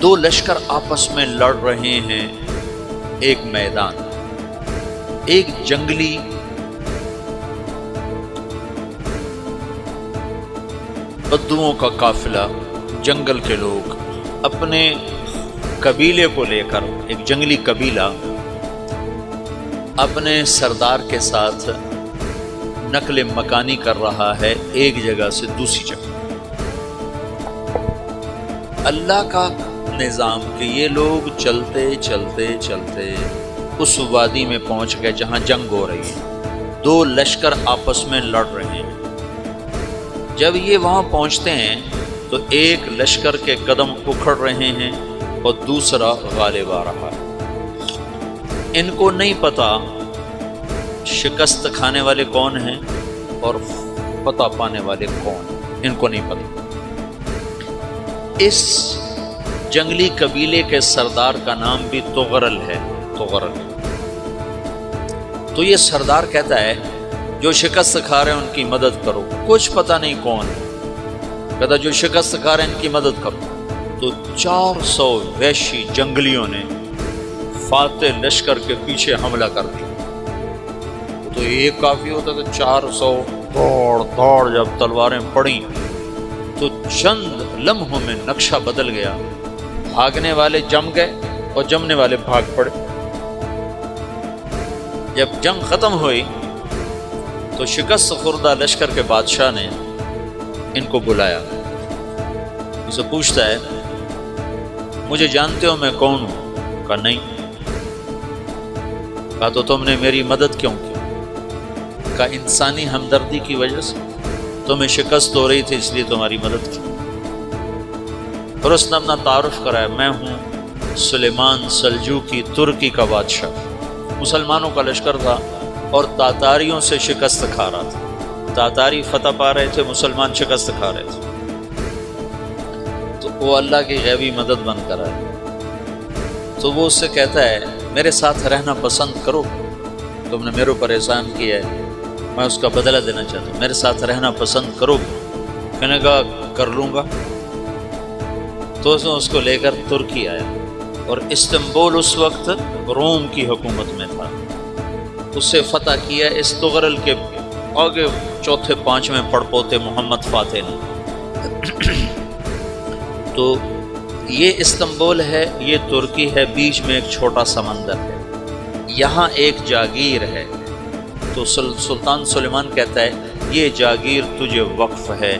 دو لشکر آپس میں لڑ رہے ہیں ایک میدان، ایک جنگلی بدوؤں کا قافلہ، جنگل کے لوگ اپنے قبیلے کو لے کر، ایک جنگلی قبیلہ اپنے سردار کے ساتھ نقل مکانی کر رہا ہے ایک جگہ سے دوسری جگہ۔ اللہ کا نظام کہ یہ لوگ چلتے چلتے چلتے اس وادی میں پہنچ گئے جہاں جنگ ہو رہی ہے، دو لشکر آپس میں لڑ رہے ہیں۔ جب یہ وہاں پہنچتے ہیں تو ایک لشکر کے قدم اکھڑ رہے ہیں اور دوسرا غالب آ رہا ہے۔ ان کو نہیں پتا شکست کھانے والے کون ہیں اور فتح پانے والے کون ہیں، ان کو نہیں پتا۔ اس جنگلی قبیلے کے سردار کا نام بھی تغرل ہے، تغرل۔ تو یہ سردار کہتا ہے جو شکست کھا رہے ہیں ان کی مدد کرو، کچھ پتہ نہیں کون ہے، کہتا جو شکست کھا رہے ہیں ان کی مدد کرو۔ تو 400 وحشی جنگلیوں نے فاتح لشکر کے پیچھے حملہ کر دیا۔ تو ایک کافی ہوتا تو 400 دوڑ جب تلواریں پڑیں تو چند لمحوں میں نقشہ بدل گیا، بھاگنے والے جم گئے اور جمنے والے بھاگ پڑے۔ جب جنگ ختم ہوئی تو شکست خوردہ لشکر کے بادشاہ نے ان کو بلایا، اسے پوچھتا ہے مجھے جانتے ہو میں کون ہوں؟ کہا نہیں۔ کہا تو تم نے میری مدد کیوں کی؟ کہا انسانی ہمدردی کی وجہ سے، تمہیں شکست ہو رہی تھی اس لیے تمہاری مدد کی۔ اور اس نے اپنا تعارف کرایا، میں ہوں سلیمان سلجوقی، ترکی کا بادشاہ۔ مسلمانوں کا لشکر تھا اور تاتاریوں سے شکست کھا رہا تھا، تاتاری فتح پا رہے تھے، مسلمان شکست کھا رہے تھے۔ تو وہ اللہ کی غیبی مدد بن کر آئے۔ تو وہ اس سے کہتا ہے میرے ساتھ رہنا پسند کرو، تم نے میرے اوپر احسان کیا ہے، میں اس کا بدلہ دینا چاہتا ہوں، میرے ساتھ رہنا پسند کرو؟ کہنے کا کر لوں گا۔ تو اس نے اس کو لے کر ترکی آیا، اور استنبول اس وقت روم کی حکومت میں تھا، اسے فتح کیا اس تغرل کے آگے چوتھے پانچویں پڑپوتے محمد فاتح نے۔ تو یہ استنبول ہے، یہ ترکی ہے، بیچ میں ایک چھوٹا سمندر ہے، یہاں ایک جاگیر ہے۔ تو سلطان سلیمان کہتا ہے یہ جاگیر تجھے وقف ہے،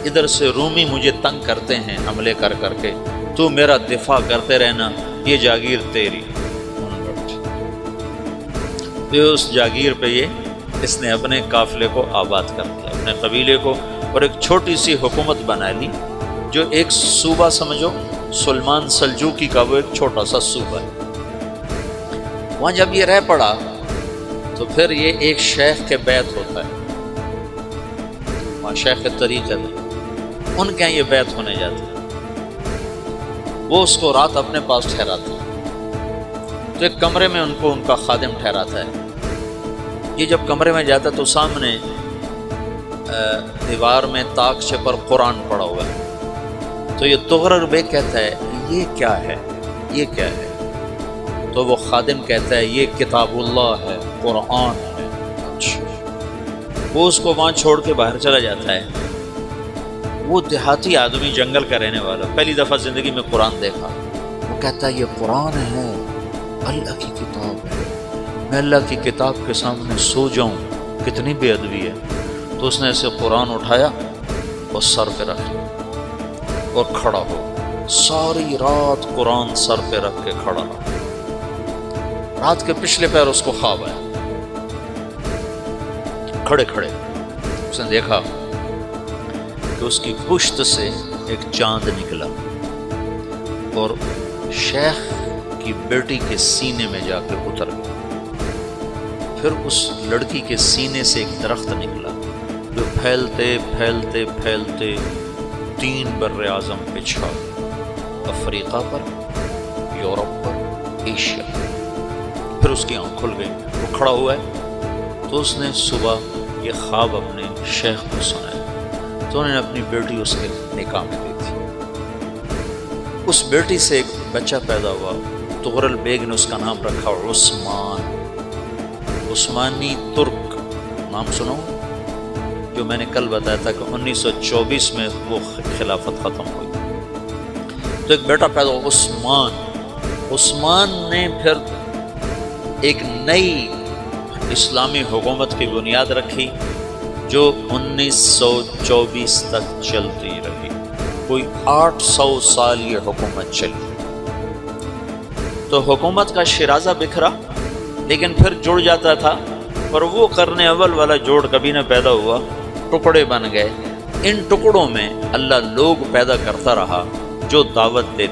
ادھر سے رومی مجھے تنگ کرتے ہیں حملے کر کر کے، تو میرا دفاع کرتے رہنا، یہ جاگیر تیری۔ تو اس جاگیر پہ اس نے اپنے قافلے کو آباد کر دیا، اپنے قبیلے کو، اور ایک چھوٹی سی حکومت بنا لی، جو ایک صوبہ سمجھو سلمان سلجوقی کا، وہ ایک چھوٹا سا صوبہ ہے۔ وہاں جب یہ رہ پڑا تو پھر یہ ایک شیخ کے بیت ہوتا ہے، وہاں شیخ طریقت ہے، ان کے یہ بیت ہونے جاتا ہے، وہ اس کو رات اپنے پاس ٹھہراتا ہے۔ تو ایک کمرے میں ان کو ان کا خادم ٹھہراتا ہے۔ یہ جب کمرے میں جاتا ہے تو سامنے دیوار میں طاقچے پر قرآن پڑا ہوا ہے۔ تو یہ تغرل بے کہتا ہے یہ کیا ہے، یہ کیا ہے؟ تو وہ خادم کہتا ہے یہ کتاب اللہ ہے، قرآن ہے۔ وہ اس کو وہاں چھوڑ کے باہر چلا جاتا ہے۔ وہ دیہاتی آدمی، جنگل کا رہنے والا، پہلی دفعہ زندگی میں قرآن دیکھا، وہ کہتا ہے یہ قرآن ہے، اللہ کی کتاب ہے، میں اللہ کی کتاب کے سامنے سو جاؤں، کتنی بے ادبی ہے۔ تو اس نے اسے قرآن اٹھایا اور سر پہ رکھ لیا اور کھڑا ہو، ساری رات قرآن سر پہ رکھ کے کھڑا رہا۔ رات کے پچھلے پہر اس کو خواب آیا، کھڑے کھڑے اس نے دیکھا کہ اس کی پشت سے ایک چاند نکلا اور شیخ کی بیٹی کے سینے میں جا کے اتر گیا۔ پھر اس لڑکی کے سینے سے ایک درخت نکلا جو پھیلتے پھیلتے پھیلتے 3 بر اعظم پہ چھا گیا، افریقہ پر، یورپ پر، ایشیا پر۔ پھر اس کی آنکھ کھل گئی، وہ کھڑا ہوا ہے۔ تو اس نے صبح یہ خواب اپنے شیخ کو سنایا، تو انہوں نے اپنی بیٹی اس کے نکاح میں دی تھی۔ اس بیٹی سے ایک بچہ پیدا ہوا، تغرل بیگ نے اس کا نام رکھا عثمان، عثمانی ترک نام سنو، جو میں نے کل بتایا تھا کہ 1924 میں وہ خلافت ختم ہوئی۔ تو ایک بیٹا پیدا ہوا عثمان، عثمان نے پھر ایک نئی اسلامی حکومت کی بنیاد رکھی جو 1924 تک چلتی رہی، کوئی 800 سال یہ حکومت چلی۔ تو حکومت کا شیرازہ بکھرا لیکن پھر جڑ جاتا تھا، پر وہ قرن اول والا جوڑ کبھی نہ پیدا ہوا، ٹکڑے بن گئے۔ ان ٹکڑوں میں اللہ لوگ پیدا کرتا رہا جو دعوت دیتے